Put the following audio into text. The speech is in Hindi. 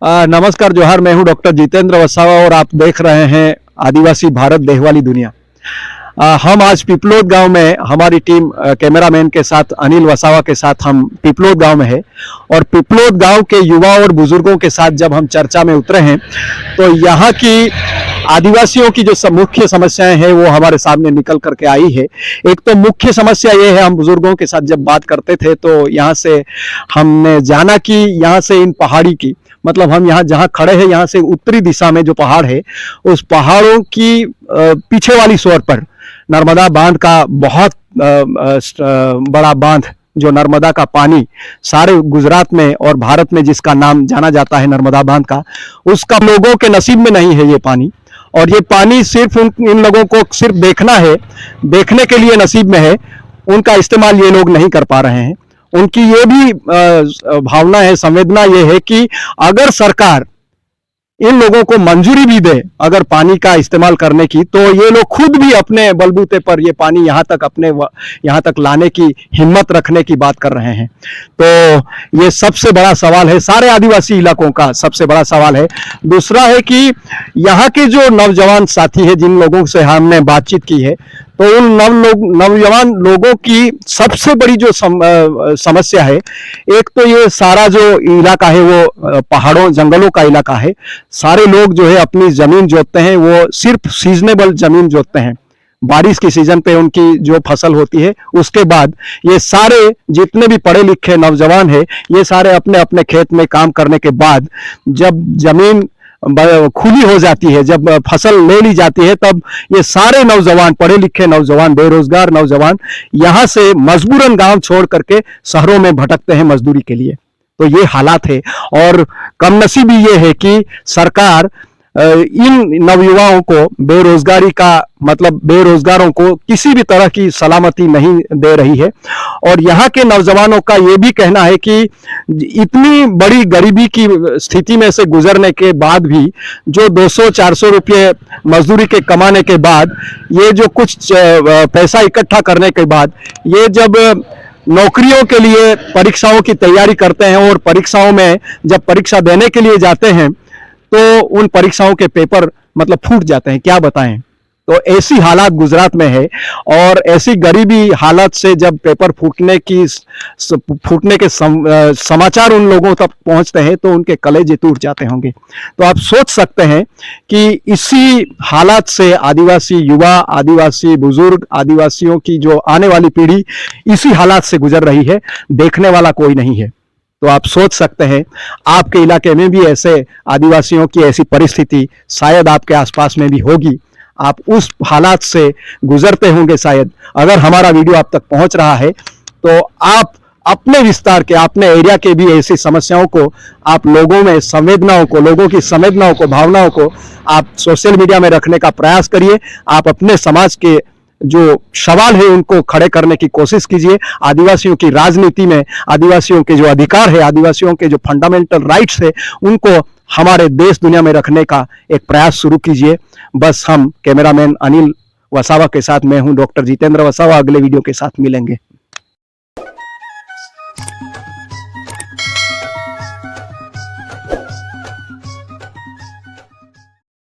नमस्कार जोहार। मैं हूं डॉक्टर जितेंद्र वसावा और आप देख रहे हैं आदिवासी भारत देहवाली दुनिया। हम आज पिपलोद गांव में हमारी टीम कैमरामैन के साथ अनिल वसावा के साथ हम पिपलोद गांव में है और पिपलोद गांव के युवा और बुजुर्गों के साथ जब हम चर्चा में उतरे हैं तो यहाँ की आदिवासियों की जो मुख्य समस्याएं हैं वो हमारे सामने निकल करके आई है। एक तो मुख्य समस्या ये है, हम बुजुर्गों के साथ जब बात करते थे तो यहाँ से हमने जाना कि यहाँ से इन पहाड़ी की मतलब हम यहाँ जहाँ खड़े हैं यहाँ से उत्तरी दिशा में जो पहाड़ है उस पहाड़ों की पीछे वाली छोर पर नर्मदा बांध का बहुत बड़ा बांध, जो नर्मदा का पानी सारे गुजरात में और भारत में जिसका नाम जाना जाता है नर्मदा बांध का, उसका लोगों के नसीब में नहीं है ये पानी। और ये पानी सिर्फ इन लोगों को सिर्फ देखना है, देखने के लिए नसीब में है, उनका इस्तेमाल ये लोग नहीं कर पा रहे हैं। उनकी ये भी भावना है, संवेदना ये है कि अगर सरकार इन लोगों को मंजूरी भी दे अगर पानी का इस्तेमाल करने की, तो ये लोग खुद भी अपने बलबूते पर ये पानी यहाँ तक लाने की हिम्मत रखने की बात कर रहे हैं। तो ये सबसे बड़ा सवाल है, सारे आदिवासी इलाकों का सबसे बड़ा सवाल है। दूसरा है कि यहाँ के जो नौजवान साथी है जिन लोगों से हमने बातचीत की है, तो उन नौजवान लोगों की सबसे बड़ी जो समस्या है, एक तो ये सारा जो इलाका है वो पहाड़ों जंगलों का इलाका है। सारे लोग जो है अपनी जमीन जोतते हैं, वो सिर्फ सीजनेबल जमीन जोतते हैं, बारिश की सीजन पे उनकी जो फसल होती है उसके बाद ये सारे जितने भी पढ़े लिखे नौजवान है ये सारे अपने अपने खेत में काम करने के बाद जब जमीन खुली हो जाती है, जब फसल ले ली जाती है, तब ये सारे नौजवान पढ़े लिखे नौजवान बेरोजगार नौजवान यहाँ से मजबूरन गांव छोड़ करके शहरों में भटकते हैं मजदूरी के लिए। तो ये हालात है और कमनसीबी ये है कि सरकार इन नवयुवाओं को बेरोजगारी का मतलब बेरोजगारों को किसी भी तरह की सलामती नहीं दे रही है। और यहाँ के नौजवानों का ये भी कहना है कि इतनी बड़ी गरीबी की स्थिति में से गुजरने के बाद भी जो 200-400 रुपये मजदूरी के कमाने के बाद ये जो कुछ पैसा इकट्ठा करने के बाद ये जब नौकरियों के लिए परीक्षाओं की तैयारी करते हैं और परीक्षाओं में जब परीक्षा देने के लिए जाते हैं तो उन परीक्षाओं के पेपर मतलब फूट जाते हैं, क्या बताएं। तो ऐसी हालात गुजरात में है और ऐसी गरीबी हालत से जब पेपर फूटने के समाचार उन लोगों तक पहुंचते हैं तो उनके कलेजे टूट जाते होंगे। तो आप सोच सकते हैं कि इसी हालात से आदिवासी युवा, आदिवासी बुजुर्ग, आदिवासियों की जो आने वाली पीढ़ी इसी हालात से गुजर रही है, देखने वाला कोई नहीं है। तो आप सोच सकते हैं आपके इलाके में भी ऐसे आदिवासियों की ऐसी परिस्थिति शायद आपके आसपास में भी होगी, आप उस हालात से गुजरते होंगे शायद। अगर हमारा वीडियो आप तक पहुंच रहा है तो आप अपने विस्तार के, अपने एरिया के भी ऐसी समस्याओं को आप लोगों में संवेदनाओं को, लोगों की संवेदनाओं को, भावनाओं को आप सोशल मीडिया में रखने का प्रयास करिए। आप अपने समाज के जो सवाल है उनको खड़े करने की कोशिश कीजिए। आदिवासियों की राजनीति में आदिवासियों के जो अधिकार है, आदिवासियों के जो फंडामेंटल राइट्स है, उनको हमारे देश दुनिया में रखने का एक प्रयास शुरू कीजिए। बस हम कैमरामैन अनिल वसावा के साथ मैं हूं डॉक्टर जितेंद्र वसावा। अगले वीडियो के साथ मिलेंगे।